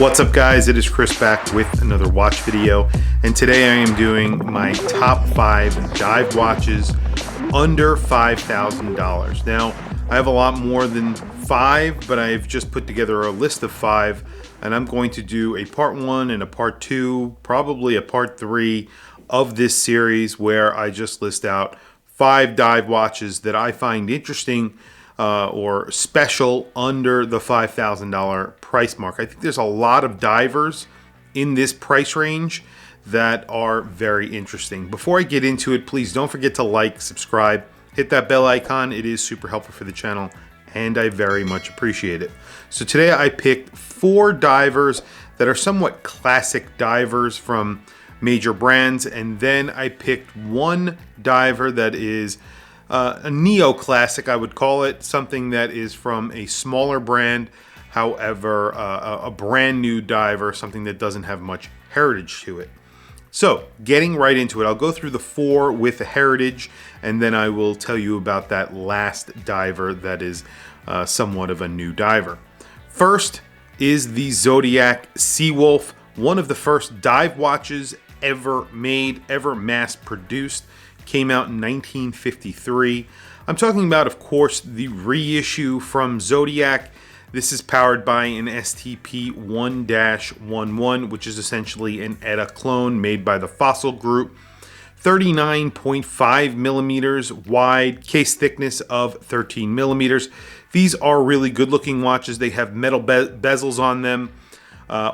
What's up guys, it is Chris back with another watch video, and today I am doing my top 5 dive watches under $5,000. Now, I have a lot more than 5, but I've just put together a list of 5, and I'm going to do a part 1 and a part 2, probably a part 3 of this series where I just list out 5 dive watches that I find interesting or special under the $5,000 price mark. I think there's a lot of divers in this price range that are very interesting. Before I get into it, please don't forget to like, subscribe, hit that bell icon. It is super helpful for the channel and I very much appreciate it. So today I picked 4 divers that are somewhat classic divers from major brands, and then I picked 1 diver that is a neo-classic, I would call it, something that is from a smaller brand, however, a brand new diver, something that doesn't have much heritage to it. So, getting right into it, I'll go through the 4 with a heritage, and then I will tell you about that last diver that is somewhat of a new diver. First is the Zodiac Sea Wolf, one of the first dive watches ever made, ever mass-produced. Came out in 1953. I'm talking about, of course, the reissue from Zodiac. This is powered by an STP-1-11, which is essentially an ETA clone made by the Fossil Group. 39.5 millimeters wide, case thickness of 13 millimeters. These are really good looking watches. They have metal bezels on them.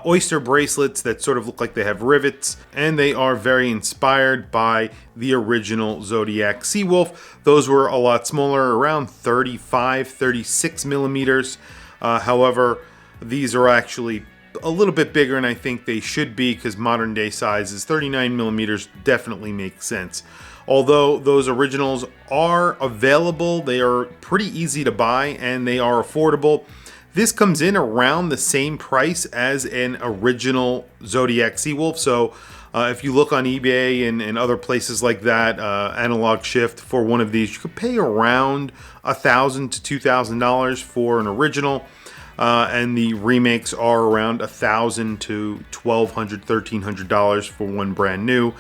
Oyster bracelets that sort of look like they have rivets, and they are very inspired by the original Zodiac Sea Wolf. Those were a lot smaller, around 35, 36 millimeters. However, these are actually a little bit bigger, and I think they should be because modern day sizes, 39 millimeters definitely makes sense. Although those originals are available, they are pretty easy to buy and they are affordable. This comes in around the same price as an original Zodiac Sea Wolf. So if you look on eBay and other places like that, Analog Shift, for one of these, you could pay around $1,000 to $2,000 for an original. And the remakes are around $1,000 to $1,200, $1,300 for one brand new.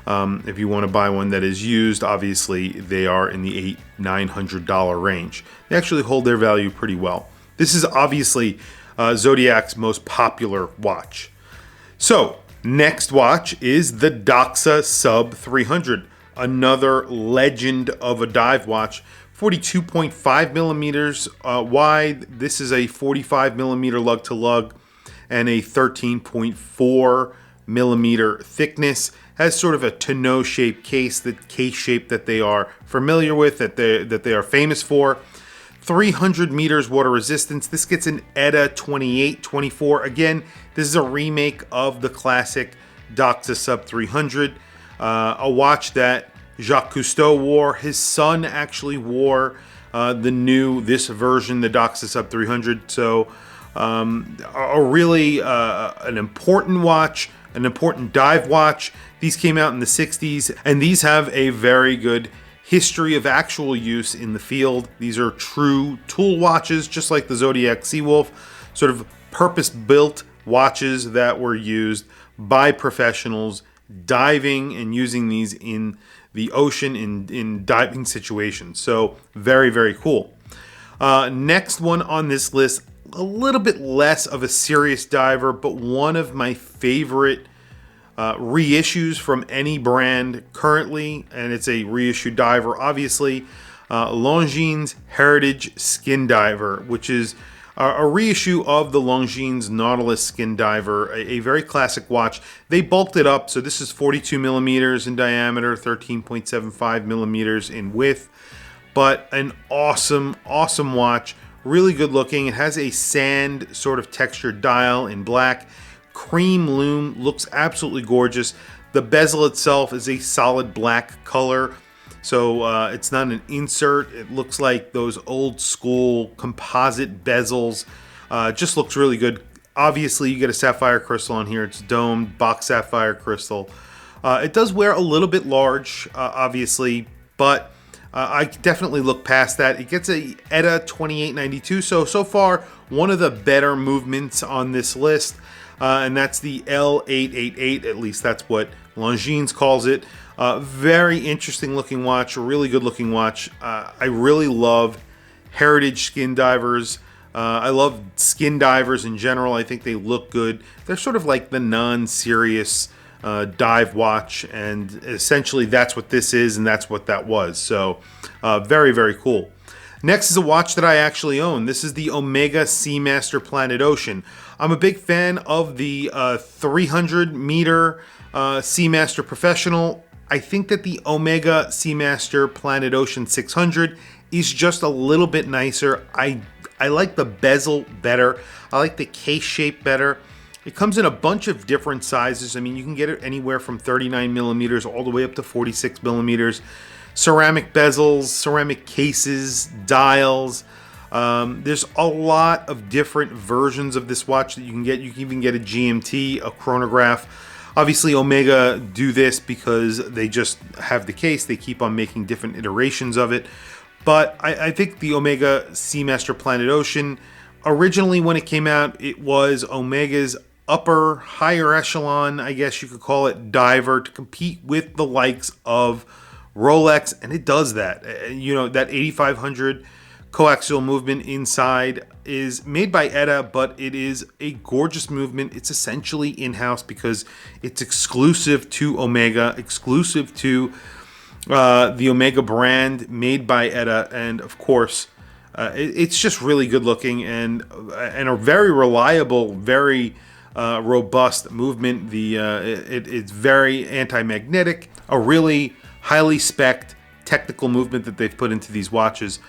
If you want to buy one that is used, obviously they are in the $800-900 range. They actually hold their value pretty well. This is obviously Zodiac's most popular watch. So, next watch is the Doxa Sub300, another legend of a dive watch. 42.5 millimeters wide. This is a 45 millimeter lug to lug and a 13.4 millimeter thickness. Has sort of a tonneau shaped case, the case shape that they are familiar with, that they are famous for. 300 meters water resistance. This gets an ETA 2824. Again, this is a remake of the classic Doxa Sub300, a watch that Jacques Cousteau wore. His son actually wore this version, the Doxa Sub300. So a really an important watch, an important dive watch. These came out in the 60s, and these have a very good history of actual use in the field. These are true tool watches, just like the Zodiac Sea Wolf, sort of purpose-built watches that were used by professionals diving and using these in the ocean in diving situations. So very, very cool. Next one on this list, a little bit less of a serious diver, but one of my favorite reissues from any brand currently, and it's a reissue diver, obviously. Longines Heritage Skin Diver, which is a reissue of the Longines Nautilus Skin Diver, a very classic watch. They bulked it up, so this is 42 millimeters in diameter, 13.75 millimeters in width, but an awesome, awesome watch. Really good looking. It has a sand sort of textured dial in black. Cream lume, looks absolutely gorgeous. The bezel itself is a solid black color, so it's not an insert. It looks like those old school composite bezels. Just looks really good. Obviously, you get a sapphire crystal on here. It's domed, box sapphire crystal. It does wear a little bit large, obviously, but I definitely look past that. It gets a ETA 2892, so far one of the better movements on this list. and that's the L888. At least that's what Longines calls it. Very interesting looking watch, a really good looking watch. I really love heritage skin divers. I love skin divers in general. I think they look good. They're sort of like the non-serious dive watch, and essentially that's what this is, and that's what that was. So very, very cool. Next is a watch that I actually own. This is the Omega Seamaster Planet Ocean. I'm a big fan of the 300 meter Seamaster Professional. I think that the Omega Seamaster Planet Ocean 600 is just a little bit nicer. I like the bezel better. I like the case shape better. It comes in a bunch of different sizes. I mean, you can get it anywhere from 39 millimeters all the way up to 46 millimeters. Ceramic bezels, ceramic cases, dials. There's a lot of different versions of this watch that you can get. You can even get a GMT, a chronograph. Obviously, Omega do this because they just have the case. They keep on making different iterations of it. But I think the Omega Seamaster Planet Ocean, originally when it came out, it was Omega's higher echelon, I guess you could call it, diver to compete with the likes of Rolex, and it does that. You know, that 8500 coaxial movement inside is made by ETA, but it is a gorgeous movement. It's essentially in-house because it's exclusive to Omega, exclusive to the Omega brand, made by ETA, and of course it's just really good looking and a very reliable, very robust movement. It's very anti-magnetic, a really highly spec'd technical movement that they've put into these watches.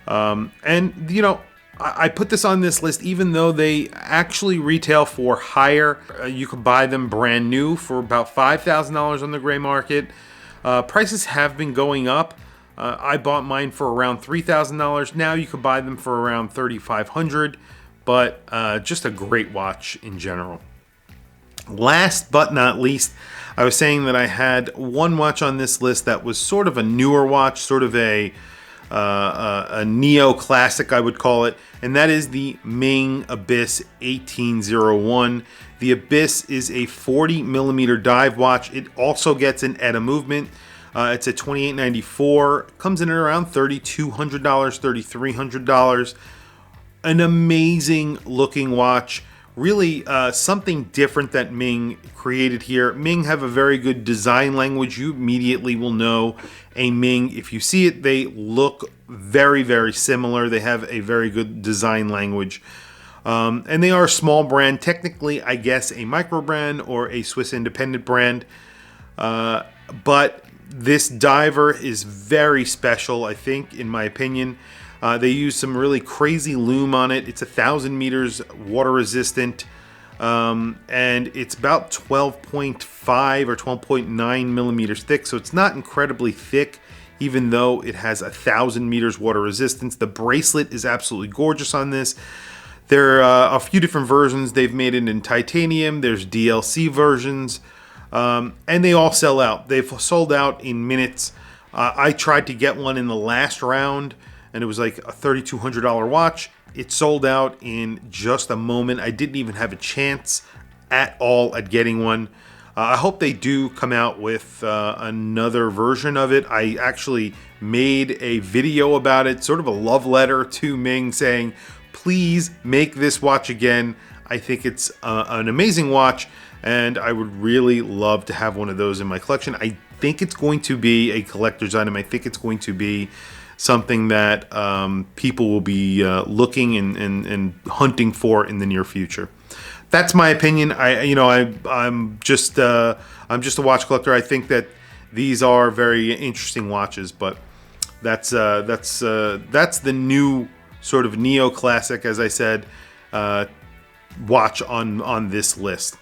And you know, I put this on this list even though they actually retail for higher. You can buy them brand new for about $5,000 on the gray market. Prices have been going up. I bought mine for around $3,000. Now you can buy them for around $3,500, but just a great watch in general. Last but not least, I was saying that I had one watch on this list that was sort of a newer watch, sort of a neo-classic, I would call it, and that is the Ming Abyss 1801. The Abyss is a 40 millimeter dive watch. It also gets an ETA movement. It's a $28.94. Comes in at around $3,200, $3,300. An amazing looking watch. Really something different that Ming created here. Ming have a very good design language. You immediately will know a Ming. If you see it, they look very, very similar. They have a very good design language. And they are a small brand. Technically, I guess, a micro brand or a Swiss independent brand. But this diver is very special, I think, in my opinion. They use some really crazy loom on it. It's 1,000 meters water resistant, and it's about 12.5 or 12.9 millimeters thick, so it's not incredibly thick, even though it has 1,000 meters water resistance. The bracelet is absolutely gorgeous on this. There are a few different versions. They've made it in titanium. There's DLC versions, and they all sell out. They've sold out in minutes. I tried to get one in the last round, and it was like a $3,200 watch. It sold out in just a moment. I didn't even have a chance at all at getting one. I hope they do come out with another version of it. I actually made a video about it, sort of a love letter to Ming saying, please make this watch again. I think it's an amazing watch, and I would really love to have one of those in my collection. I think it's going to be a collector's item. I think it's going to be something that people will be looking and hunting for in the near future. That's my opinion. I'm just a watch collector. I think that these are very interesting watches, but that's the new sort of neo-classic, as I said, watch on this list.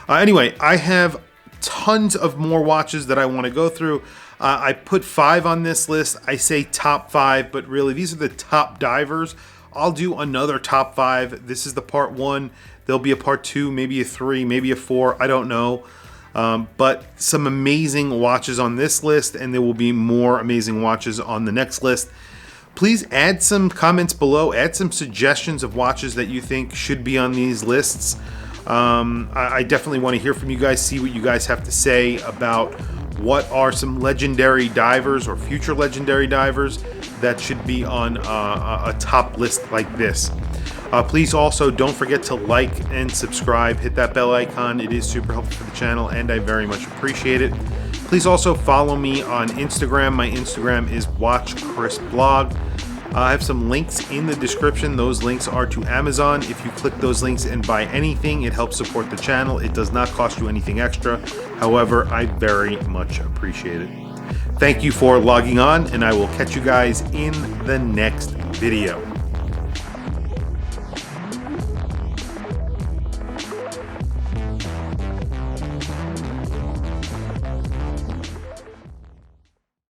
Anyway, I have tons of more watches that I want to go through. I put 5 on this list. I say top 5, but really these are the top divers. I'll do another top 5. This is the part 1. There'll be a part 2, maybe a 3, maybe a 4. I don't know. But some amazing watches on this list, and there will be more amazing watches on the next list. Please add some comments below. Add some suggestions of watches that you think should be on these lists. I definitely want to hear from you guys, see what you guys have to say about what are some legendary divers or future legendary divers that should be on a top list like this. Please also don't forget to like and subscribe. Hit that bell icon. It is super helpful for the channel and I very much appreciate it. Please also follow me on Instagram. My Instagram is WatchChrisBlog. I have some links in the description. Those links are to Amazon. If you click those links and buy anything, it helps support the channel. It does not cost you anything extra. However, I very much appreciate it. Thank you for logging on, and I will catch you guys in the next video.